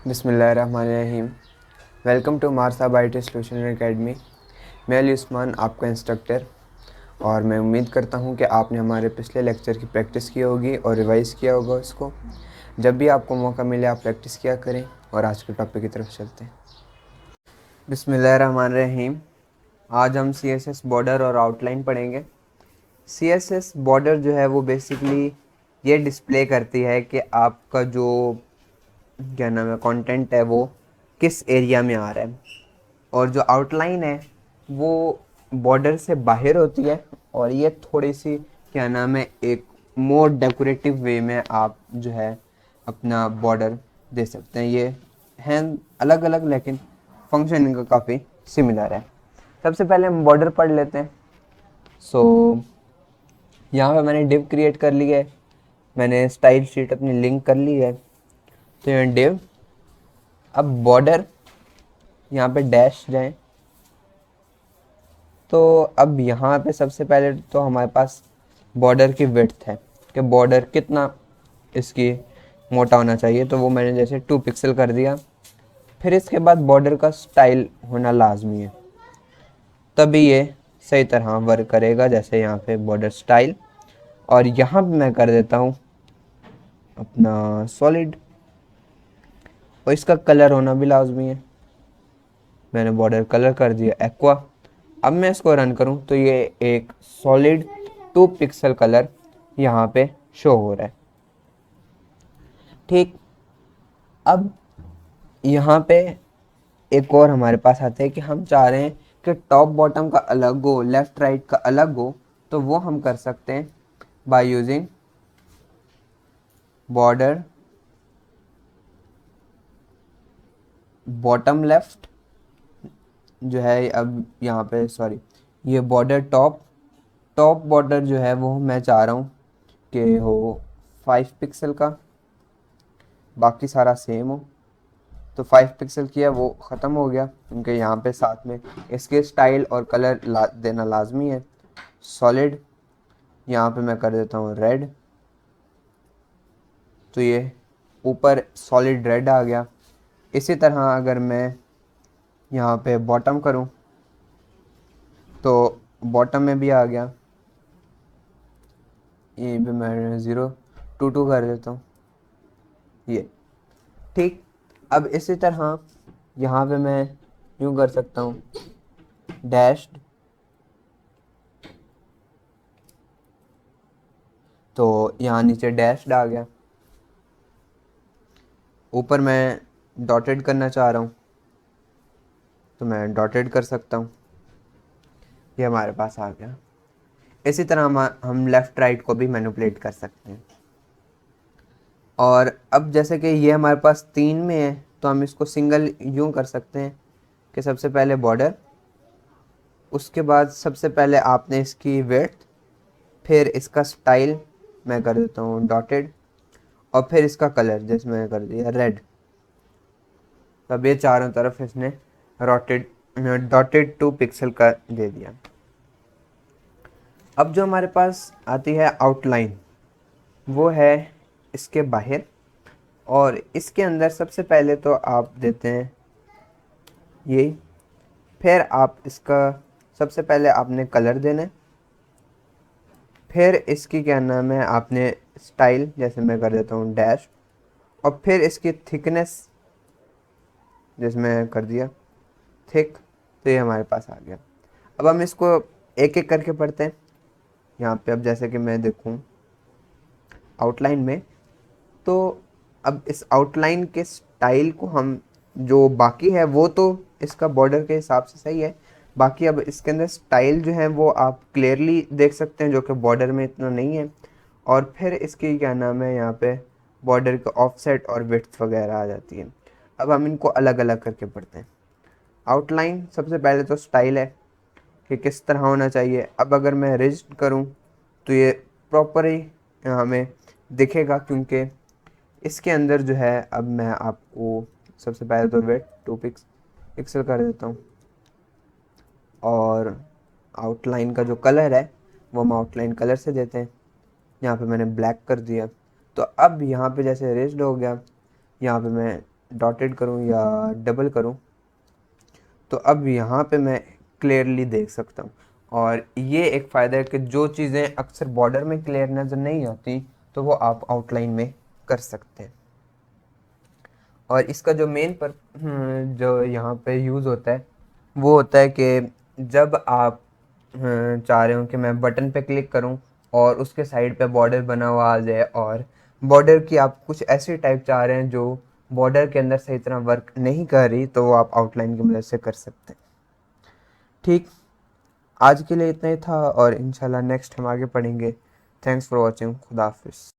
बिस्मिल्लाहिर्रहमानिर्रहीम। Welcome to Marsab IT solution academy. मैं अली उस्मान, आपका इंस्ट्रक्टर। और मैं उम्मीद करता हूं कि आपने हमारे पिछले लेक्चर की प्रैक्टिस की होगी और रिवाइज़ किया होगा उसको। जब भी आपको मौका मिले आप प्रैक्टिस किया करें। और आज के टॉपिक की तरफ चलते हैं। बिस्मिल्लाहिर्रहमानिर्रहीम। आज हम CSS बॉर्डर और आउटलाइन पढ़ेंगे। CSS बॉर्डर जो है वो बेसिकली ये डिस्प्ले करती है कि आपका जो क्या नाम है कंटेंट है वो किस एरिया में आ रहा है। और जो आउटलाइन है वो बॉर्डर से बाहर होती है और ये थोड़ी सी क्या नाम है एक मोर डेकोरेटिव वे में आप जो है अपना बॉर्डर दे सकते हैं। ये हैं अलग अलग लेकिन फंक्शन इनका काफ़ी सिमिलर है। सबसे पहले हम बॉर्डर पढ़ लेते हैं। यहाँ पे मैंने डिव क्रिएट कर ली है, मैंने स्टाइल शीट अपनी लिंक कर ली है। तो यहाँ डिव, अब बॉर्डर, यहाँ पे डैश जाएं। तो अब यहाँ पे सबसे पहले तो हमारे पास बॉर्डर की विड्थ है कि बॉर्डर कितना इसकी मोटा होना चाहिए। तो वो मैंने जैसे 2 पिक्सल कर दिया। फिर इसके बाद बॉर्डर का स्टाइल होना लाजमी है, तभी ये सही तरह वर्क करेगा। जैसे यहाँ पे बॉर्डर स्टाइल, और यहाँ पे मैं कर देता हूँ अपना सॉलिड, और इसका कलर होना भी लाजमी है। मैंने बॉर्डर कलर कर दिया एक्वा। अब मैं इसको रन करूं तो ये एक सॉलिड 2 पिक्सल कलर यहाँ पे शो हो रहा है। ठीक, अब यहाँ पे एक और हमारे पास आता है कि हम चाह रहे हैं कि टॉप बॉटम का अलग हो, लेफ्ट राइट का अलग हो। तो वो हम कर सकते हैं by using border bottom left जो है। अब यहाँ पे सॉरी, ये बॉर्डर टॉप, टॉप बॉर्डर जो है वो मैं चाह रहा हूँ कि हो 5 पिक्सल का, बाकी सारा सेम हो। तो 5 पिक्सल किया वो ख़त्म हो गया, क्योंकि यहाँ पे साथ में इसके स्टाइल और कलर देना लाजमी है। सॉलिड, यहाँ पे मैं कर देता हूँ रेड। तो ये ऊपर सॉलिड रेड आ गया। इसी तरह अगर मैं यहाँ पे बॉटम करूँ तो बॉटम में भी आ गया। ये भी मैं 022 कर देता हूँ ये। ठीक, अब इसी तरह यहाँ पे मैं यूँ कर सकता हूँ डैश्ड। तो यहाँ नीचे डैश्ड आ गया। ऊपर मैं डॉटेड करना चाह रहा हूँ तो मैं डॉटेड कर सकता हूँ। ये हमारे पास आ गया। इसी तरह हम लेफ़्ट राइट को भी मैनिपुलेट कर सकते हैं। और अब जैसे कि ये हमारे पास 3 में है तो हम इसको सिंगल यूँ कर सकते हैं कि सबसे पहले बॉर्डर, उसके बाद सबसे पहले आपने इसकी विड्थ, फिर इसका स्टाइल मैं कर देता हूँ डॉटेड, और फिर इसका कलर जैसे मैंने कर दिया रेड। तब ये चारों तरफ इसने डॉटेड डॉटेड 2 पिक्सल का दे दिया। अब जो हमारे पास आती है आउटलाइन, वो है इसके बाहर, और इसके अंदर सबसे पहले तो आप देते हैं ये। फिर आप इसका सबसे पहले आपने कलर देना है, फिर इसकी क्या नाम है आपने स्टाइल जैसे मैं कर देता हूँ डैश, और फिर इसकी थिकनेस जिसमें कर दिया थिक। तो ये हमारे पास आ गया। अब हम इसको एक एक करके पढ़ते हैं। यहाँ पे अब जैसे कि मैं देखूँ आउटलाइन में, तो अब इस आउटलाइन के स्टाइल को हम, जो बाकी है वो तो इसका बॉर्डर के हिसाब से सही है, बाकी अब इसके अंदर स्टाइल जो है वो आप क्लियरली देख सकते हैं, जो कि बॉर्डर में इतना नहीं है। और फिर इसकी क्या नाम है यहाँ पे बॉर्डर का ऑफसेट और विड्थ वगैरह आ जाती है। अब हम इनको अलग अलग करके पढ़ते हैं। आउटलाइन सबसे पहले तो स्टाइल है कि किस तरह होना चाहिए। अब अगर मैं रिजिड करूँ तो ये प्रॉपर ही हमें दिखेगा, क्योंकि इसके अंदर जो है, अब मैं आपको सबसे पहले तो वेट 2 पिक्सल कर देता हूँ। और आउटलाइन का जो कलर है वो हम आउटलाइन कलर से देते हैं। यहाँ पे मैंने ब्लैक कर दिया। तो अब यहाँ पे जैसे रेज्ड हो गया, यहाँ पे मैं डॉटेड करूँ या डबल करूँ तो अब यहाँ पे मैं क्लियरली देख सकता हूँ। और ये एक फ़ायदा है कि जो चीज़ें अक्सर बॉर्डर में क्लियर नज़र नहीं आती तो वो आप आउटलाइन में कर सकते हैं। और इसका जो मेन पर जो यहाँ पे यूज़ होता है वो होता है कि जब आप चाह रहे हो कि मैं बटन पे क्लिक करूँ और उसके साइड पे बॉर्डर बना हुआ आ जाए, और बॉर्डर की आप कुछ ऐसी टाइप चाह रहे हैं जो बॉर्डर के अंदर सही तरह वर्क नहीं कर रही, तो वो आप आउटलाइन की मदद से कर सकते हैं। ठीक, आज के लिए इतना ही था और इंशाल्लाह नेक्स्ट हम आगे पढ़ेंगे। Thanks for watching. खुदा हाफिज़।